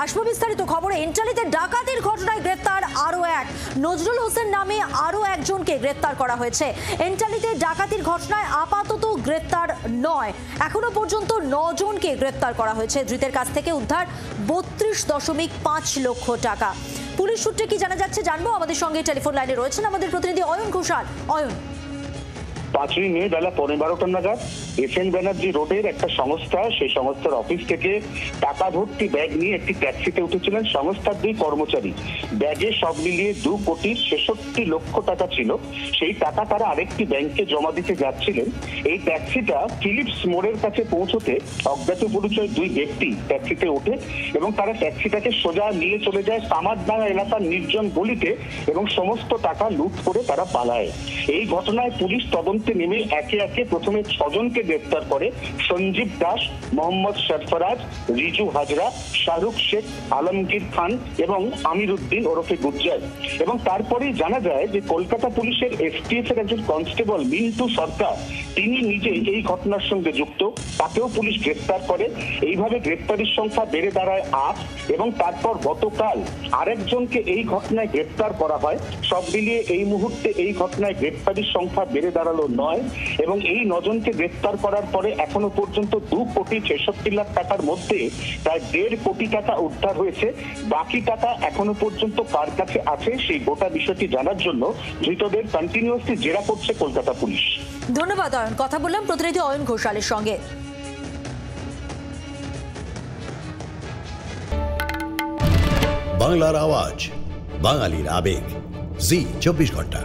আসবো বিস্তারিত খবরে। এন্টালিতে ডাকাতির ঘটনায় গ্রেপ্তার আরো এক। নজরুল হোসেন নামে আরো একজনকে গ্রেপ্তার করা হয়েছে। এন্টালিতে ডাকাতির ঘটনায় আপাতত গ্রেপ্তার নয়, এখনো পর্যন্ত 9 জনকে গ্রেপ্তার করা হয়েছে। ধৃতের কাছ থেকে উদ্ধার 32.5 লক্ষ টাকা। পুলিশ সূত্রে কি জানা যাচ্ছে জানবো। আমাদের সঙ্গে টেলিফোন লাইনে রয়েছেন আমাদের প্রতিনিধি অয়ন ঘোষাল। অয়ন, 5ই মে বেলা 12:15 নাগাদ এসএন ব্যানার্জি রোডের একটা সংস্থা, সেই সংস্থার অফিস থেকে টাকা ভর্তি ব্যাগ নিয়ে একটি ট্যাক্সিতে উঠেছিলেন সংস্থার 2 কর্মচারী। ব্যাগে সব মিলিয়ে 2.66 লক্ষ টাকা ছিল। সেই টাকা তারা আরেকটি ব্যাংকে জমা দিতে যাচ্ছিলেন। এই ট্যাক্সিটা ফিলিপস মোড়ের কাছে পৌঁছতে অজ্ঞাত পরিচয় 2 ব্যক্তি ট্যাক্সিতে ওঠে এবং তারা ট্যাক্সিটাকে সোজা নিয়ে চলে যায় সামারডাঙ্গা এলাকার নির্জন গলিতে এবং সমস্ত টাকা লুট করে তারা পালায়। এই ঘটনায় পুলিশ তদন্ত নেমে একে একে প্রথমে 6 জনকে গ্রেপ্তার করে। সঞ্জীব দাস, মোহাম্মদ সরফরাজ, রিজু হাজরা, শাহরুখ শেখ, আলমগীর খান এবং আমির উদ্দিন ওরফে গুজ্জার। এবং তারপরেই জানা যায় যে কলকাতা পুলিশের এসটিএফ এর একজন কনস্টেবল মিন্টু সরকার, তিনি নিজে এই ঘটনার সঙ্গে যুক্ত, তাকেও পুলিশ গ্রেপ্তার করে। এইভাবে গ্রেপ্তারির সংখ্যা বেড়ে দাঁড়ায় 8 এবং তারপর গতকাল আরেকজনকে এই ঘটনায় গ্রেপ্তার করা হয়। সব মিলিয়ে এই মুহূর্তে এই ঘটনায় গ্রেপ্তারির সংখ্যা বেড়ে দাঁড়ালো 9 এবং এই 9 জনকে গ্রেপ্তার করার পরে এখনো পর্যন্ত 2.66 লাখ টাকার মধ্যে প্রায় 1.5 কোটি টাকা উদ্ধার হয়েছে। বাকি টাকা এখনো পর্যন্ত কার কাছে আছে সেই গোটা বিষয়টি জানার জন্য ধৃতদের কন্টিনিউয়াসলি জেরা করছে কলকাতা পুলিশ। ধন্যবাদ অয়ন। কথা বললাম প্রতিনিধি অয়ন ঘোষালের সঙ্গে। বাংলার আওয়াজ, বাঙালির আবেগ, জি 24 ঘন্টা।